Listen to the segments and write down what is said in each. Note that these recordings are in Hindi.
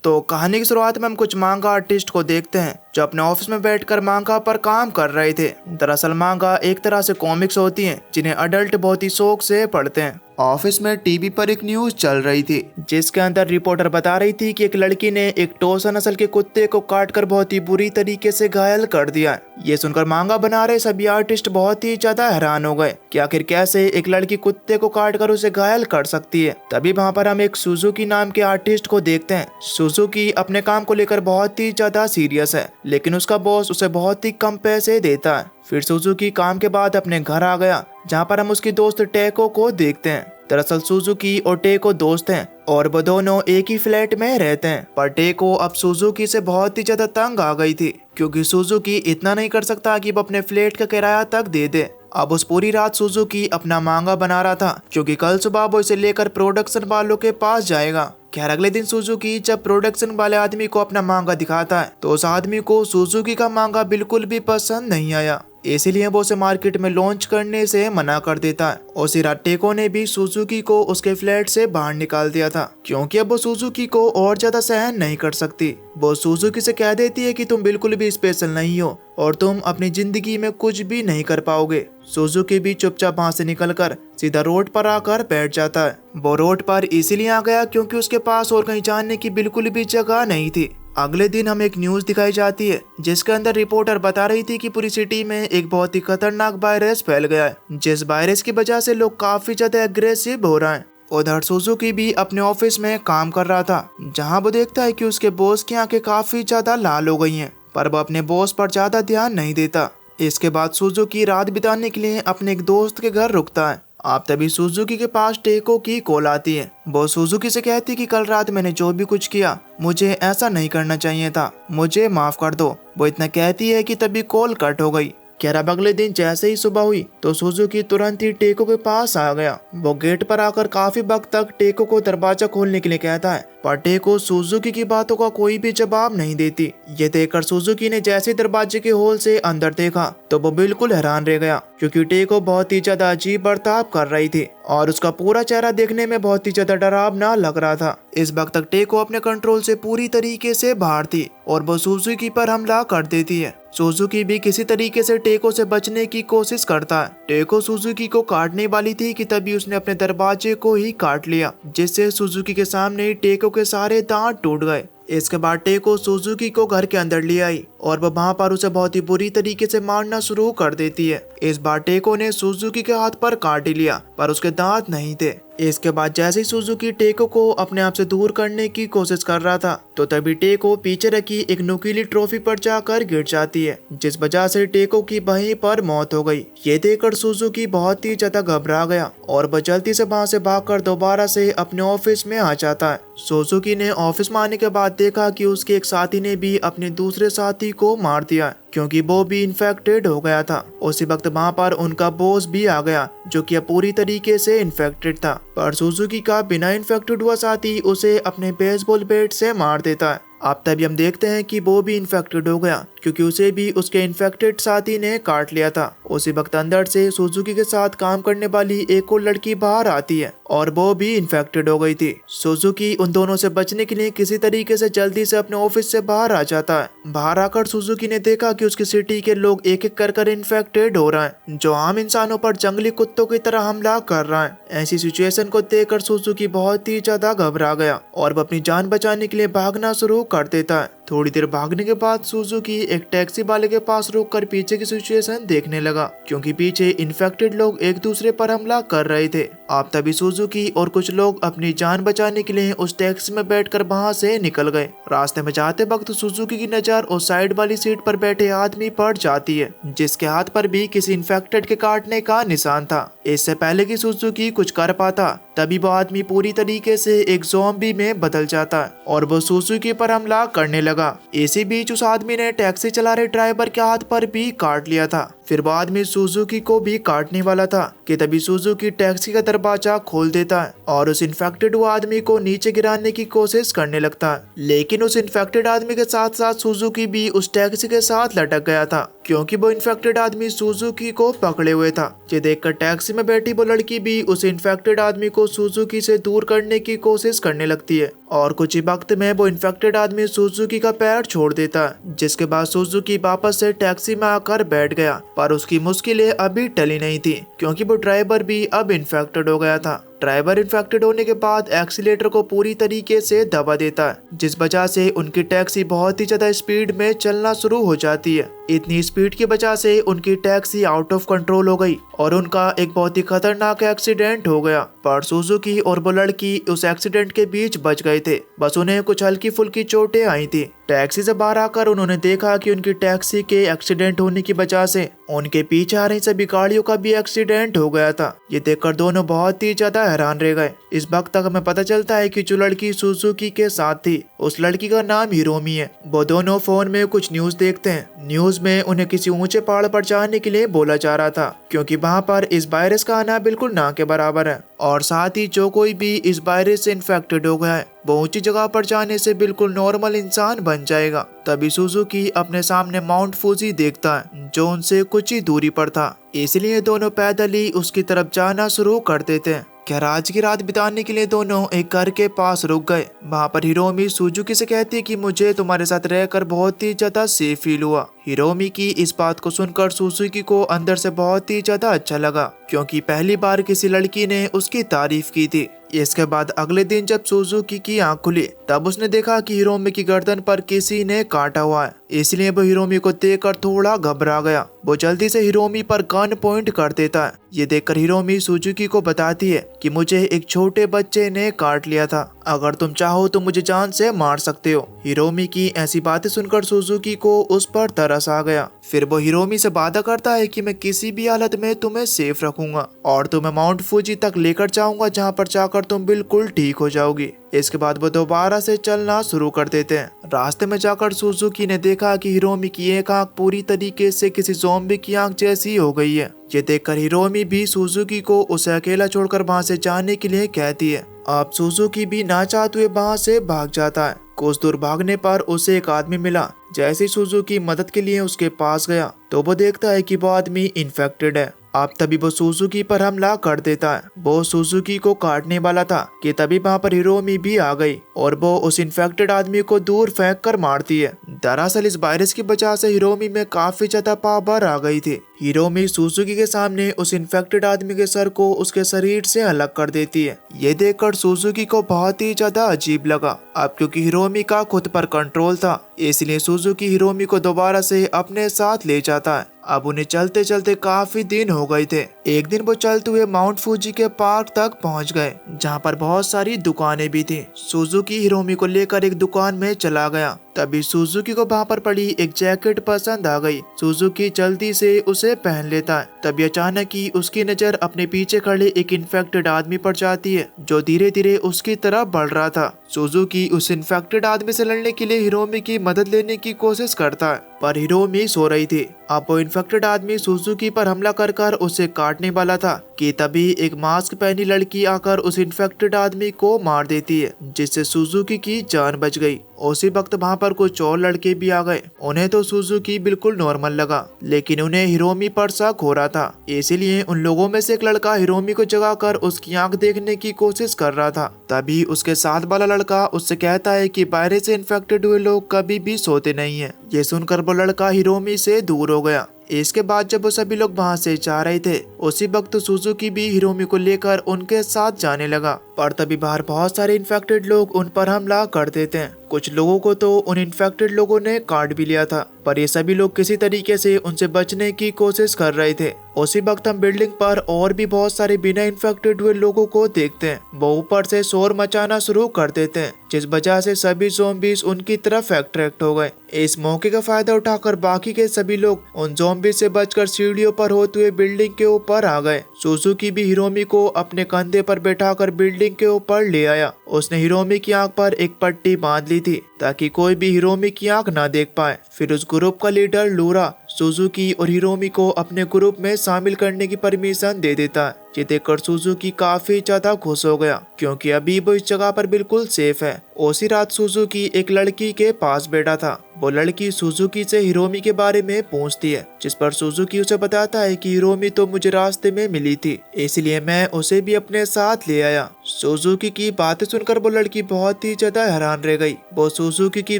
तो कहानी की शुरुआत में हम कुछ मांगा आर्टिस्ट को देखते हैं जो अपने ऑफिस में बैठकर मांगा पर काम कर रहे थे। दरअसल मांगा एक तरह से कॉमिक्स होती हैं जिन्हें अडल्ट बहुत ही शौक से पढ़ते हैं। ऑफिस में टीवी पर एक न्यूज चल रही थी जिसके अंदर रिपोर्टर बता रही थी कि एक लड़की ने एक टोसा नस्ल के कुत्ते को काटकर बहुत ही बुरी तरीके से घायल कर दिया। ये सुनकर मांगा बना रहे सभी आर्टिस्ट बहुत ही ज्यादा हैरान हो गए कि आखिर कैसे एक लड़की कुत्ते को काटकर उसे घायल कर सकती है। तभी वहाँ पर हम एक सुजुकी नाम के आर्टिस्ट को देखते हैं। सुजुकी अपने काम को लेकर बहुत ही ज्यादा सीरियस है, लेकिन उसका बॉस उसे बहुत ही कम पैसे देता है। फिर सुजुकी काम के बाद अपने घर आ गया, जहाँ पर हम उसकी दोस्त टेको को देखते हैं। दरअसल सुजुकी और टेको दोस्त हैं और वो दोनों एक ही फ्लैट में रहते हैं। पर टेको अब सुजुकी से बहुत ही ज्यादा तंग आ गई थी, क्योंकि सुजुकी इतना नहीं कर सकता कि वो अपने फ्लैट का किराया तक दे दे। अब उस पूरी रात सुजुकी अपना मांगा बना रहा था, क्योंकि कल सुबह वो इसे लेकर प्रोडक्शन वालों के पास जाएगा। खैर अगले दिन सुजुकी जब प्रोडक्शन वाले आदमी को अपना मांगा दिखाता है तो उस आदमी को सुजुकी का मांगा बिल्कुल भी पसंद नहीं आया, इसीलिए वो उसे मार्केट में लॉन्च करने से मना कर देता है। उसी रात टेको ने भी सुजुकी को उसके फ्लैट से बाहर निकाल दिया था, क्योंकि अब वो सुजुकी को और ज्यादा सहन नहीं कर सकती। वो सुजुकी से कह देती है कि तुम बिल्कुल भी स्पेशल नहीं हो और तुम अपनी जिंदगी में कुछ भी नहीं कर पाओगे। सुजुकी भी चुपचाप वहाँ से निकलकर सीधा रोड पर आकर बैठ जाता है। वो रोड पर इसीलिए आ गया क्योंकि उसके पास और कहीं जाने की बिल्कुल भी जगह नहीं थी। अगले दिन हमें एक न्यूज दिखाई जाती है जिसके अंदर रिपोर्टर बता रही थी कि पूरी सिटी में एक बहुत ही खतरनाक वायरस फैल गया है, जिस वायरस की वजह से लोग काफी ज्यादा एग्रेसिव हो रहे हैं। उधर सुजुकी भी अपने ऑफिस में काम कर रहा था, जहां वो देखता है कि उसके बॉस की आंखें काफी ज्यादा लाल हो गई हैं, पर वो अपने बॉस पर ज्यादा ध्यान नहीं देता। इसके बाद सुजुकी रात बिताने के लिए अपने एक दोस्त के घर रुकता है। आप तभी सुजुकी के पास टेको की कॉल आती है। वो सुजुकी से कहती है कि कल रात मैंने जो भी कुछ किया मुझे ऐसा नहीं करना चाहिए था, मुझे माफ कर दो। वो इतना कहती है कि तभी कॉल कट हो गई। खैर अब अगले दिन जैसे ही सुबह हुई तो सुजुकी तुरंत ही टेको के पास आ गया। वो गेट पर आकर काफी वक्त तक टेको को दरवाजा खोलने के लिए कहता है, पर टेको सुजुकी की बातों का कोई भी जवाब नहीं देती। ये देखकर सुजुकी ने जैसे दरवाजे के होल से अंदर देखा तो वो बिल्कुल हैरान रह गया, क्योंकि टेको बहुत ही ज्यादा अजीब बर्ताव कर रही थी और उसका पूरा चेहरा देखने में बहुत ही ज्यादा डरावना लग रहा था। इस वक्त तक टेको अपने कंट्रोल से पूरी तरीके से बाहर थी और वो सुजुकी पर हमला कर देती है। सुजुकी भी किसी तरीके से टेको से बचने की कोशिश करता है। टेको सुजुकी को काटने वाली थी कि तभी उसने अपने दरवाजे को ही काट लिया, जिससे सुजुकी के सामने टेको के सारे दांत टूट गए। इसके बाद टेको सुजुकी को घर के अंदर ले आई और वह वहाँ पर उसे बहुत ही बुरी तरीके से मारना शुरू कर देती है। इस बार टेको ने सुजुकी के हाथ पर काट लिया, पर उसके दांत नहीं थे। इसके बाद जैसे ही सुजुकी टेको को अपने आप से दूर करने की कोशिश कर रहा था तो तभी टेको पीछे रखी एक नुकीली ट्रॉफी पर जाकर गिर जाती है, जिस वजह से टेको की वहीं पर मौत हो गई। ये देखकर सुजुकी बहुत ही ज्यादा घबरा गया और वह जल्दी से वहाँ से भागकर दोबारा से अपने ऑफिस में आ जाता है। सुजुकी ने ऑफिस में आने के बाद देखा कि उसके एक साथी ने भी अपने दूसरे साथी को मार दिया, क्योंकि वो भी इन्फेक्टेड हो गया था। उसी वक्त वहाँ पर उनका बॉस भी आ गया, जो कि पूरी तरीके से इन्फेक्टेड था, पर सुजुकी का बिना इन्फेक्टेड हुआ साथी उसे अपने बेसबॉल बैट से मार देता है। अब तभी हम देखते हैं कि वो भी इन्फेक्टेड हो गया, क्योंकि उसे भी उसके इन्फेक्टेड साथी ने काट लिया था। उसी वक्त अंदर से सुजुकी के साथ काम करने वाली एक और लड़की बाहर आती है और वो भी इन्फेक्टेड हो गई थी। सुजुकी उन दोनों से बचने के लिए किसी तरीके से जल्दी से अपने ऑफिस से बाहर आ जाता है। बाहर आकर सुजुकी ने देखा कि उसकी सिटी के लोग एक एक कर इन्फेक्टेड हो रहे हैं, जो आम इंसानों पर जंगली कुत्तों की तरह हमला कर रहा है। ऐसी सिचुएशन को देखकर सुजुकी बहुत ही ज्यादा घबरा गया और वो अपनी जान बचाने के लिए भागना शुरू कर देता है। थोड़ी देर भागने के बाद सुजुकी एक टैक्सी वाले के पास रुककर पीछे की सिचुएशन देखने लगा, क्योंकि पीछे इन्फेक्टेड लोग एक दूसरे पर हमला कर रहे थे। अब तभी सुजुकी और कुछ लोग अपनी जान बचाने के लिए उस टैक्सी में बैठकर वहां से निकल गए। रास्ते में जाते वक्त सुजुकी की नजर उस साइड वाली सीट पर बैठे आदमी पर जाती है, जिसके हाथ पर भी किसी इन्फेक्टेड के काटने का निशान था। इससे पहले कि सुजुकी कुछ कर पाता तभी वो आदमी पूरी तरीके से एक ज़ॉम्बी में बदल जाता है और वो सुजुकी पर हमला करने लगा। इसी बीच उस आदमी ने टैक्सी चला रहे ड्राइवर के हाथ पर भी काट लिया था, फिर वो आदमी सुजुकी को भी काटने वाला था कि तभी सुजुकी टैक्सी का दरवाजा खोल देता है और उस इन्फेक्टेड हुआ आदमी को नीचे गिराने की कोशिश करने लगता है। लेकिन उस इन्फेक्टेड आदमी के साथ साथ सुजुकी भी उस टैक्सी के साथ लटक गया था, क्योंकि वो इन्फेक्टेड आदमी सुजुकी को पकड़े हुए था। ये देखकर टैक्सी में बैठी वो लड़की भी उस इन्फेक्टेड आदमी को सुजुकी से दूर करने की कोशिश करने लगती है और कुछ ही वक्त में वो इन्फेक्टेड आदमी सुजुकी का पैर छोड़ देता है, जिसके बाद सुजुकी वापस से टैक्सी में आकर बैठ गया। पर उसकी मुश्किलें अभी टली नहीं थी, क्योंकि वो ड्राइवर भी अब इन्फेक्टेड हो गया था। ड्राइवर इन्फेक्टेड होने के बाद एक्सीलेटर को पूरी तरीके से दबा देता है, जिस वजह से उनकी टैक्सी बहुत ही ज्यादा स्पीड में चलना शुरू हो जाती है। इतनी स्पीड की वजह से उनकी टैक्सी आउट ऑफ कंट्रोल हो गई और उनका एक बहुत ही खतरनाक एक्सीडेंट हो गया। पर सुजुकी और वो लड़की उस एक्सीडेंट के बीच बच गए थे, बस उन्हें कुछ हल्की फुल्की चोटें आई थी। टैक्सी से बाहर आकर उन्होंने देखा कि उनकी टैक्सी के एक्सीडेंट होने की वजह से उनके पीछे आ रही सभी गाड़ियों का भी एक्सीडेंट हो गया था। ये देखकर दोनों बहुत ही ज्यादा हैरान रह गए। इस वक्त तक हमें पता चलता है कि जो लड़की सुजुकी के साथ थी उस लड़की का नाम हिरोमी है। वो दोनों फोन में कुछ न्यूज देखते हैं। न्यूज में उन्हें किसी ऊंचे पहाड़ पर जाने के लिए बोला जा रहा था, क्योंकि वहाँ पर इस वायरस का आना बिल्कुल ना के बराबर है और साथ ही जो कोई भी इस वायरस से इन्फेक्टेड हो गया है वो ऊंची जगह पर जाने से बिल्कुल नॉर्मल इंसान बन जाएगा। तभी सुजुकी अपने सामने माउंट फूजी देखता है जो उनसे कुछ ही दूरी पर था, इसलिए दोनों पैदल ही उसकी तरफ जाना शुरू कर देते हैं। क्या आज की रात बिताने के लिए दोनों एक घर के पास रुक गए। वहाँ पर हिरोमी सुजुकी से कहती है कि मुझे तुम्हारे साथ रहकर बहुत ही ज्यादा सेफ फील हुआ। हिरोमी की इस बात को सुनकर सुजुकी को अंदर से बहुत ही ज्यादा अच्छा लगा, क्योंकि पहली बार किसी लड़की ने उसकी तारीफ की थी। इसके बाद अगले दिन जब सुजुकी की आंख खुली तब उसने देखा कि हिरोमी की गर्दन पर किसी ने काटा हुआ है, इसलिए वो हिरोमी को देखकर थोड़ा घबरा गया। वो जल्दी से हिरोमी पर गन पॉइंट कर देता है। ये देखकर हिरोमी सुजुकी को बताती है कि मुझे एक छोटे बच्चे ने काट लिया था, अगर तुम चाहो तो मुझे जान से मार सकते हो। हिरोमी की ऐसी बातें सुनकर सुजुकी को उस पर तरस आ गया। फिर वो हिरोमी से वादा करता है कि मैं किसी भी हालत में तुम्हें सेफ रखूंगा और तुम्हें माउंट फूजी तक लेकर जाऊंगा, जहां पर जाकर तुम बिल्कुल ठीक हो जाओगी। इसके बाद वो दोबारा से चलना शुरू कर देते हैं। रास्ते में जाकर सुजुकी ने देखा कि हिरोमी की एक आंख पूरी तरीके से किसी ज़ॉम्बी की आंख जैसी हो गई है। ये देखकर हिरोमी भी सुजुकी को उसे अकेला छोड़कर वहां से जाने के लिए कहती है। अब सुजुकी भी ना चाहते हुए वहां से भाग जाता है। कुछ दूर भागने पर उसे एक आदमी मिला। जैसे ही सुजुकी मदद के लिए उसके पास गया तो वो देखता है कि वो आदमी इन्फेक्टेड है। अब तभी वो सुजुकी पर हमला कर देता है। वो सुजुकी को काटने वाला था कि तभी वहाँ पर हिरोमी भी आ गई और वो उस इन्फेक्टेड आदमी को दूर फेंक कर मारती है। दरअसल इस वायरस की वजह से हिरोमी में काफी ज्यादा पावर आ गई थी। हिरोमी सुजुकी के सामने उस इन्फेक्टेड आदमी के सर को उसके शरीर से अलग कर देती है। ये देखकर सुजुकी को बहुत ही ज्यादा अजीब लगा। अब क्योंकि हिरोमी का खुद पर कंट्रोल था, इसलिए सुजुकी हिरोमी को दोबारा से अपने साथ ले जाता है। अब उन्हें चलते चलते काफी दिन हो गए थे। एक दिन वो चलते हुए माउंट फूजी के पार्क तक पहुंच गए, जहां पर बहुत सारी दुकानें भी थी। सुजुकी हिरोमी को लेकर एक दुकान में चला गया। तभी सुजुकी को वहां पर पड़ी एक जैकेट पसंद आ गई। सुजुकी जल्दी से उसे पहन लेता है। तभी अचानक ही उसकी नजर अपने पीछे खड़े एक इन्फेक्टेड आदमी पर जाती है, जो धीरे धीरे उसकी तरफ बढ़ रहा था। सुजुकी उस इन्फेक्टेड आदमी से लड़ने के लिए हिरोमी की मदद लेने की कोशिश करता है, पर हिरोमी सो रही थी। अब वो इन्फेक्टेड आदमी सुजुकी पर हमला कर उसे काटने वाला था कि तभी एक मास्क पहनी लड़की आकर उस इन्फेक्टेड आदमी को मार देती है, जिससे सुजुकी की जान बच गई। उसी वक्त वहाँ पर कुछ और लड़के भी आ गए। उन्हें तो सुजुकी बिल्कुल नॉर्मल लगा, लेकिन उन्हें हिरोमी पर शक हो रहा था, इसीलिए उन लोगों में से एक लड़का हिरोमी को जगाकर उसकी आंख देखने की कोशिश कर रहा था। तभी उसके साथ वाला लड़का उससे कहता है कि वायरस से इन्फेक्टेड हुए लोग कभी भी सोते नहीं है। ये सुनकर वो लड़का हिरोमी से दूर हो गया। इसके बाद जब वो सभी लोग वहाँ से जा रहे थे, उसी वक्त सुजुकी भी हिरोमी को लेकर उनके साथ जाने लगा। पर तभी बाहर बहुत सारे इन्फेक्टेड लोग उन पर हमला कर देते हैं। कुछ लोगों को तो उन इन्फेक्टेड लोगों ने काट भी लिया था, पर ये सभी लोग किसी तरीके से उनसे बचने की कोशिश कर रहे थे। उसी वक्त हम बिल्डिंग पर और भी बहुत सारे बिना इन्फेक्टेड हुए लोगों को देखते हैं। वो ऊपर से शोर मचाना शुरू कर देते हैं, जिस वजह से सभी ज़ॉम्बीज उनकी तरफ अट्रैक्ट हो गए। इस मौके का फायदा उठाकर बाकी के सभी लोग उन ज़ॉम्बीज से बचकर सीढ़ियों पर होते हुए बिल्डिंग के ऊपर आ गए। सुजुकी भी हिरोमी को अपने कंधे पर बैठाकर बिल्डिंग बिल्डिंग के ऊपर ले आया। उसने हिरोमी की आंख पर एक पट्टी बांध ली थी ताकि कोई भी हिरोमी की आंख ना देख पाए। फिर उस ग्रुप का लीडर लूरा सुजुकी और हिरोमी को अपने ग्रुप में शामिल करने की परमिशन दे देता है। ये देखकर सुजुकी काफी ज्यादा खुश हो गया क्योंकि अभी वो इस जगह पर बिल्कुल सेफ है। उसी रात सुजुकी एक लड़की के पास बैठा था। वो लड़की सुजुकी से हिरोमी के बारे में पूछती है, जिस पर सुजुकी उसे बताता है कि हिरोमी तो मुझे रास्ते में मिली थी, इसलिए मैं उसे भी अपने साथ ले आया। सुजुकी की बातें सुनकर वो लड़की बहुत ही ज्यादा हैरान रह गई। वो सुजुकी की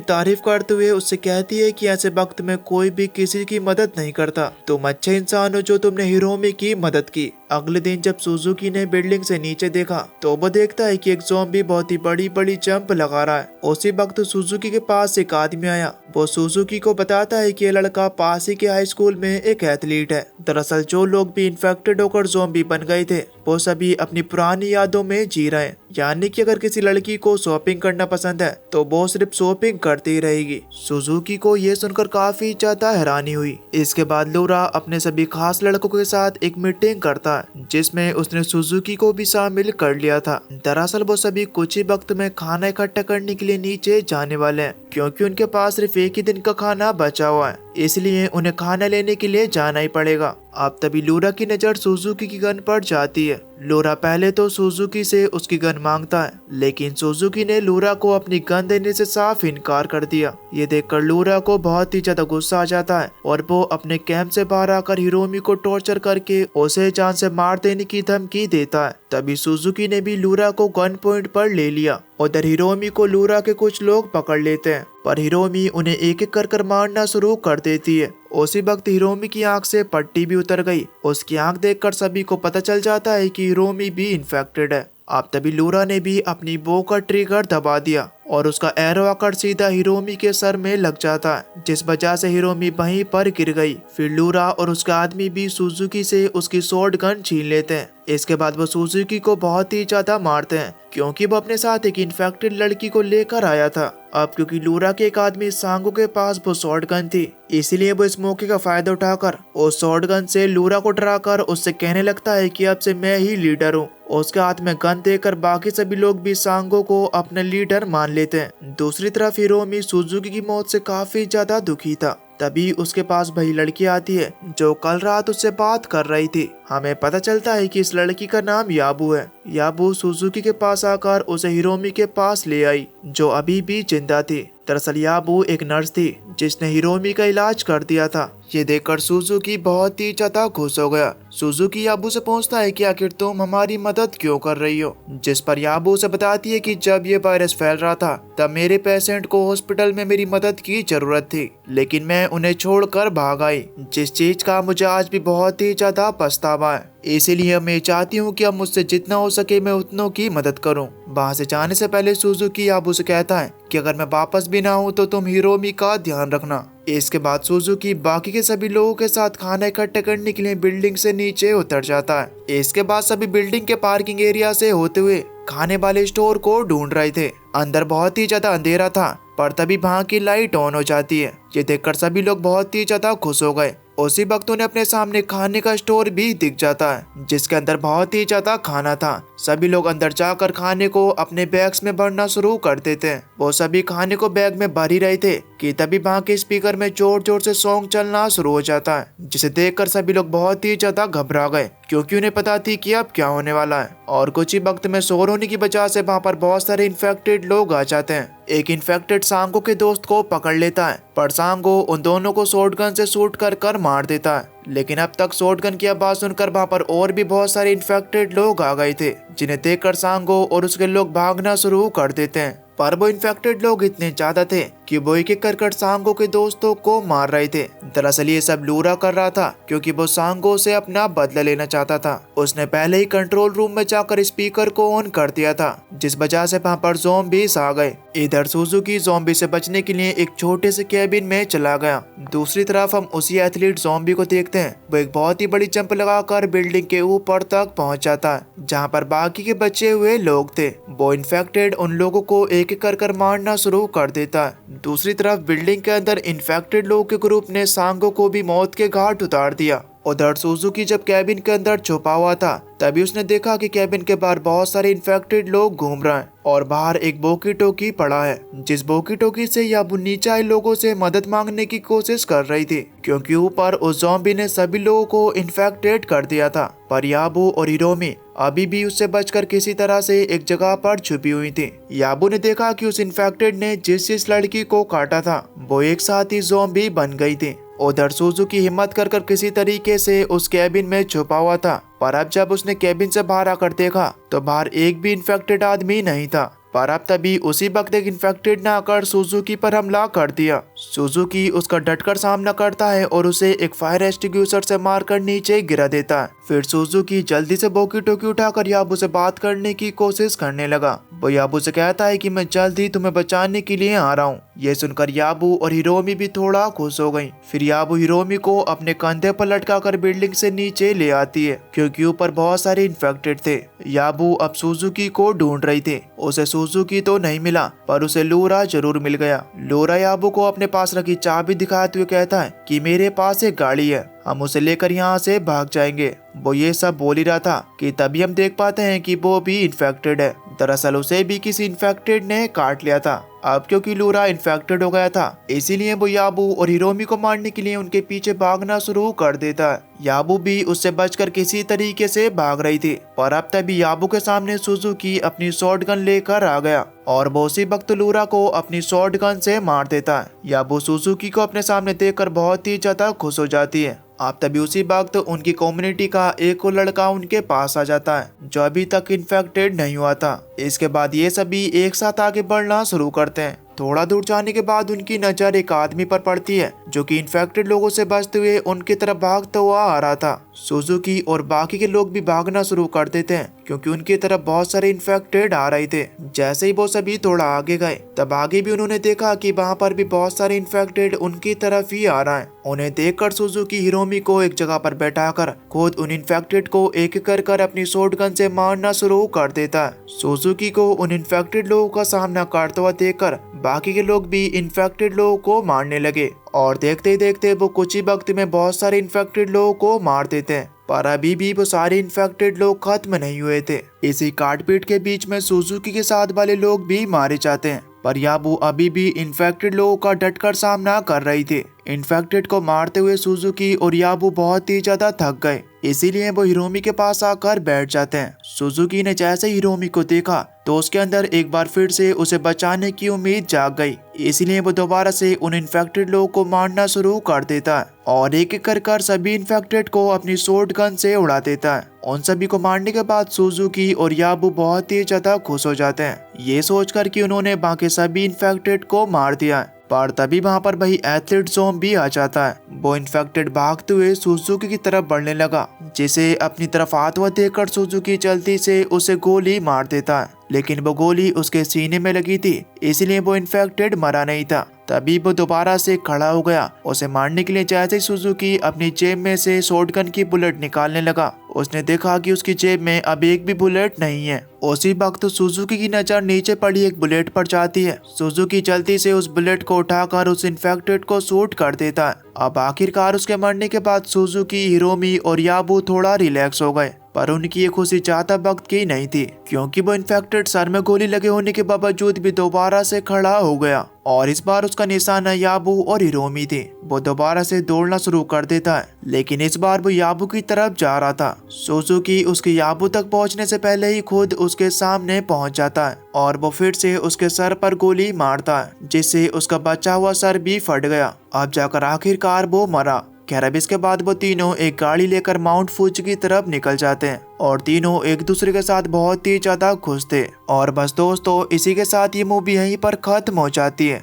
तारीफ करते हुए उससे कहती है कि ऐसे वक्त में कोई भी किसी की मदद नहीं करता। तुम अच्छे इंसान हो जो तुमने हिरोमी की मदद की। अगले दिन जब सुजुकी ने बिल्डिंग से नीचे देखा तो वो देखता है कि एक ज़ॉम्बी बहुत ही बड़ी बड़ी जंप लगा रहा है। उसी वक्त सुजुकी के पास एक आदमी आया। वो सुजुकी को बताता है कि ये लड़का पास ही के हाई स्कूल में एक एथलीट है। दरअसल जो लोग भी इन्फेक्टेड होकर ज़ॉम्बी बन गए थे वो सभी अपनी पुरानी यादों में जी रहे हैं। यानी कि अगर किसी लड़की को शॉपिंग करना पसंद है तो वो सिर्फ शॉपिंग करती ही रहेगी। सुजुकी को ये सुनकर काफी ज्यादा हैरानी हुई। इसके बाद लूरा अपने सभी खास लड़कों के साथ एक मीटिंग करता है जिसमें उसने सुजुकी को भी शामिल कर लिया था। दरअसल वो सभी कुछ ही वक्त में खाना इकट्ठा करने के लिए नीचे जाने वाले हैं क्योंकि उनके पास सिर्फ एक ही दिन का खाना बचा हुआ है, इसलिए उन्हें खाना लेने के लिए जाना ही पड़ेगा। अब तभी लूरा की नजर सुजुकी की गन पर जाती है। लूरा पहले तो सुजुकी से उसकी गन मांगता है, लेकिन सुजुकी ने लूरा को अपनी गन देने से साफ इनकार कर दिया। ये देखकर लूरा को बहुत ही ज्यादा गुस्सा आ जाता है और वो अपने कैंप से बाहर आकर हिरोमी को टॉर्चर करके उसे जान से मार देने की धमकी देता है। तभी सुजुकी ने भी लूरा को गन पॉइंट पर ले लिया। उधर हिरोमी को लूरा के कुछ लोग पकड़ लेते हैं, पर हिरोमी उन्हें एक एक कर मारना शुरू कर देती है। उसी वक्त हिरोमी की आंख से पट्टी भी उतर गई। उसकी आंख देखकर सभी को पता चल जाता है कि हिरोमी भी इन्फेक्टेड है। अब तभी लूरा ने भी अपनी बो का ट्रिगर दबा दिया और उसका एरो आकर सीधा हिरोमी के सर में लग जाता है, जिस वजह से हिरोमी वहीं पर गिर गई। फिर लूरा और उसका आदमी भी सुजुकी से उसकी शॉर्ट गन छीन लेते हैं। इसके बाद वो सुजुकी को बहुत ही ज्यादा मारते हैं क्योंकि वो अपने साथ एक इन्फेक्टेड लड़की को लेकर आया था। अब क्योंकि लूरा के एक आदमी सांगो के पास वो शॉर्ट गन थी, इसलिए वो इस मौके का फायदा उठाकर उस शॉर्ट गन से लूरा को डराकर उससे कहने लगता है कि अब से मैं ही लीडर हूँ। उसके हाथ में गन देकर बाकी सभी लोग भी सांगो को अपने लीडर मान लेते हैं। दूसरी तरफ हिरोमी सुजुकी की मौत से काफी ज्यादा दुखी था। तभी उसके पास वही लड़की आती है जो कल रात उससे बात कर रही थी। हमें पता चलता है कि इस लड़की का नाम याबू है। याबू सुजुकी के पास आकर उसे हिरोमी के पास ले आई जो अभी भी जिंदा थी। दरअसल याबू एक नर्स थी जिसने हिरोमी का इलाज कर दिया था। ये देखकर सुजुकी बहुत ही ज्यादा खुश हो गया। सुजुकी याबू से पूछता है कि आखिर तुम हमारी मदद क्यों कर रही हो, जिस पर याबू उसे बताती है कि जब ये वायरस फैल रहा था तब मेरे पेशेंट को हॉस्पिटल में मेरी मदद की जरूरत थी, लेकिन मैं उन्हें छोड़कर भाग आई, जिस चीज का मुझे आज भी बहुत ही ज्यादा पछतावा है। इसीलिए मैं चाहती हूँ कि अब मुझसे जितना हो सके मैं उतनों की मदद करूँ। वहाँ से जाने से पहले सुजुकी याबू से कहता है कि अगर मैं वापस भी ना हूँ तो तुम हिरोमी का ध्यान रखना। इसके बाद सुजुकी बाकी के सभी लोगों के साथ खाना इकट्ठा करने के लिए बिल्डिंग से नीचे उतर जाता है। इसके बाद सभी बिल्डिंग के पार्किंग एरिया से होते हुए खाने वाले स्टोर को ढूंढ रहे थे। अंदर बहुत ही ज्यादा अंधेरा था, पर तभी वहाँ की लाइट ऑन हो जाती है। ये देखकर सभी लोग बहुत ही ज्यादा खुश हो गए। उसी वक्त उन्हें अपने सामने खाने का स्टोर भी दिख जाता है जिसके अंदर बहुत ही ज्यादा खाना था। सभी लोग अंदर जाकर खाने को अपने बैग्स में भरना शुरू कर देते हैं। वो सभी खाने को बैग में भर ही रहे थे कि तभी वहाँ के स्पीकर में जोर जोर से सॉन्ग चलना शुरू हो जाता है, जिसे देखकर सभी लोग बहुत ही ज्यादा घबरा गए क्योंकि उन्हें पता थी कि अब क्या होने वाला है। और कुछ ही वक्त में शोर होने की वजह से वहाँ पर बहुत सारे इन्फेक्टेड लोग आ जाते हैं। एक इन्फेक्टेड सांगो के दोस्त को पकड़ लेता है, पर सांगो उन दोनों को शॉटगन से शूट कर मार देता है। लेकिन अब तक शॉटगन की आवाज सुनकर वहाँ पर और भी बहुत सारे इन्फेक्टेड लोग आ गए थे, जिन्हें देखकर सांगो और उसके लोग भागना शुरू कर देते हैं। पर वो इन्फेक्टेड लोग इतने ज्यादा थे कि वो एक एक कर सांगो के दोस्तों को मार रहे थे। दरअसल ये सब लूरा कर रहा था क्योंकि वो सांगो से अपना बदला लेना चाहता था। उसने पहले ही कंट्रोल रूम में जाकर स्पीकर को ऑन कर दिया था, जिस वजह से वहाँ पर ज़ॉम्बीज़ आ गए। इधर सुजुकी ज़ॉम्बी से बचने के लिए एक छोटे से कैबिन में चला गया। दूसरी तरफ हम उसी एथलीट ज़ॉम्बी को देखते हैं। वो एक बहुत ही बड़ी जंप लगाकर बिल्डिंग के ऊपर तक पहुंच जाता है जहाँ पर बाकी के बचे हुए लोग थे। वो इन्फेक्टेड उन लोगों को एक एक कर मारना शुरू कर देता है। दूसरी तरफ बिल्डिंग के अंदर इन्फेक्टेड लोगों के ग्रुप ने सांगो को भी मौत के घाट उतार दिया। उधर सुजुकी जब कैबिन के अंदर छुपा हुआ था तभी उसने देखा कि कैबिन के बाहर बहुत सारे इन्फेक्टेड लोग घूम रहे हैं और बाहर एक बोकी टोकी पड़ा है, जिस बोकी टोकी से याबू नीचे आए लोगों से मदद मांगने की कोशिश कर रही थी क्योंकि ऊपर उस ज़ॉम्बी ने सभी लोगों को इन्फेक्टेड कर दिया था। पर याबू और हिरोमी अभी भी उससे बचकर किसी तरह से एक जगह पर छुपी हुई थी। याबू ने देखा कि उस इन्फेक्टेड ने जिस लड़की को काटा था वो एक साथ ही ज़ॉम्बी बन गई थी। उधर सुजुकी हिम्मत कर किसी तरीके से उस कैबिन में छुपा हुआ था, पर अब जब उसने कैबिन से बाहर आकर देखा तो बाहर एक भी इन्फेक्टेड आदमी नहीं था। पर अब तभी उसी वक्त एक इन्फेक्टेड ने आकर सुजुकी पर हमला कर दिया। सुजुकी उसका डटकर सामना करता है और उसे एक फायर एक्सटिंग्विशर से मारकर नीचे गिरा देता है। फिर सुजुकी जल्दी से बोकी टोकी उठाकर याबू से बात करने की कोशिश करने लगा। वो याबू से कहता है कि मैं जल्द ही तुम्हें बचाने के लिए आ रहा हूँ। ये सुनकर याबू और हिरोमी भी थोड़ा खुश हो गई। फिर याबू हिरोमी को अपने कंधे पर लटकाकर बिल्डिंग से नीचे ले आती है क्योंकि ऊपर बहुत सारे इन्फेक्टेड थे। याबू अब सुजुकी को ढूंढ रही थी। उसे सुजुकी तो नहीं मिला पर उसे लोरा जरूर मिल गया। लोरा याबू को अपने पास रखी चाबी दिखाते हुए कहता है कि मेरे पास एक गाड़ी है, हम उसे लेकर यहाँ से भाग जाएंगे। वो ये सब बोल ही रहा था कि तभी हम देख पाते हैं कि वो भी इन्फेक्टेड है। दरअसल उसे भी किसी इन्फेक्टेड ने काट लिया था। अब क्योंकि लोरा इन्फेक्टेड हो गया था इसीलिए वो याबू और हिरोमी को मारने के लिए उनके पीछे भागना शुरू कर देता है। याबू भी उससे बचकर किसी तरीके से भाग रही थी, पर अब तभी याबू के सामने सुजुकी अपनी शॉटगन लेकर आ गया और वो उसी वक्त लोरा को अपनी शॉटगन से मार देता है। याबू सुजुकी को अपने सामने देखकर बहुत ही ज्यादा खुश हो जाती है। अब तभी उसी वक्त उनकी कम्युनिटी का एक और लड़का उनके पास आ जाता है जो अभी तक इन्फेक्टेड नहीं हुआ था। इसके बाद ये सभी एक साथ आगे बढ़ना शुरू करते हैं। थोड़ा दूर जाने के बाद उनकी नजर एक आदमी पर पड़ती है जो कि इन्फेक्टेड लोगों से बचते हुए उनकी तरफ भागता हुआ आ रहा था। सुजुकी और बाकी के लोग भी भागना शुरू कर देते हैं क्योंकि उनकी तरफ बहुत सारे इन्फेक्टेड आ रहे थे। जैसे ही वो सभी थोड़ा आगे गए तब आगे भी उन्होंने देखा कि वहाँ पर भी बहुत सारे इन्फेक्टेड उनकी तरफ ही आ रहा है। उन्हें देखकर सुजुकी हिरोमी को एक जगह पर बैठाकर खुद उन इन्फेक्टेड को एक कर अपनी शॉटगन से मारना शुरू कर देता है। सुजुकी को उन इन्फेक्टेड लोगों का सामना करते हुए देखकर बाकी के लोग भी इन्फेक्टेड लोगों को मारने लगे और देखते ही देखते वो कुछ ही वक्त में बहुत सारे इन्फेक्टेड लोगों को मार देते हैं। पर अभी भी वो सारे इन्फेक्टेड लोग खत्म नहीं हुए थे। इसी काटपीट के बीच में सुजुकी के साथ वाले लोग भी मारे जाते हैं, पर याबू अभी भी इन्फेक्टेड लोगों का डटकर सामना कर रही थी। इन्फेक्टेड को मारते हुए सुजुकी और याबू बहुत ही ज्यादा थक गए, इसीलिए वो हिरोमी के पास आकर बैठ जाते हैं। सुजुकी ने जैसे हिरोमी को देखा तो उसके अंदर एक बार फिर से उसे बचाने की उम्मीद जाग गई, इसलिए वो दोबारा से उन इन्फेक्टेड लोगों को मारना शुरू कर देता है और एक एक कर सभी इन्फेक्टेड को अपनी शॉटगन से उड़ा देता है। उन सभी को मारने के बाद सुजुकी और याबू बहुत ही ज्यादा खुश हो जाते हैं, ये सोचकर कि उन्होंने बाकी सभी इन्फेक्टेड को मार दिया है। पर तभी वहाँ पर वही एथलीट ज़ॉम्बी आ जाता है। वो इन्फेक्टेड भागते हुए सुजुकी की तरफ बढ़ने लगा, जिसे अपनी तरफ आते हुए देखकर सुजुकी जल्दी से उसे गोली मार देता है, लेकिन वो गोली उसके सीने में लगी थी इसलिए वो इन्फेक्टेड मरा नहीं था। तभी वो दोबारा से खड़ा हो गया। उसे मारने के लिए जैसे ही सुजुकी अपनी जेब में से शॉटगन की बुलेट निकालने लगा, उसने देखा कि उसकी जेब में अब एक भी बुलेट नहीं है। उसी वक्त सुजुकी की नजर नीचे पड़ी एक बुलेट पर जाती है। सुजुकी जल्दी से उस बुलेट को उठाकर उस इन्फेक्टेड को शूट कर देता है। अब आखिरकार उसके मरने के बाद सुजुकी, हिरोमी और याबू थोड़ा रिलैक्स हो गए, पर उनकी ये खुशी ज्यादा वक्त की नहीं थी क्योंकि वो इन्फेक्टेड सर में गोली लगे होने के बावजूद भी दोबारा से खड़ा हो गया और इस बार उसका निशाना याबू और हिरोमी थी। वो दोबारा से दौड़ना शुरू कर देता है, लेकिन इस बार वो याबू की तरफ जा रहा था। सुजुकी उसके याबू तक पहुंचने से पहले ही खुद उसके सामने पहुंच जाता है और वो फिर से उसके सर पर गोली मारता है, जिससे उसका बचा हुआ सर भी फट गया। अब जाकर आखिरकार वो मरा। खैर अब इसके बाद वो तीनों एक गाड़ी लेकर माउंट फूजी की तरफ निकल जाते हैं और तीनों एक दूसरे के साथ बहुत ही ज्यादा खुश थे। और बस दोस्तों, इसी के साथ ये मूवी यहीं पर खत्म हो जाती है।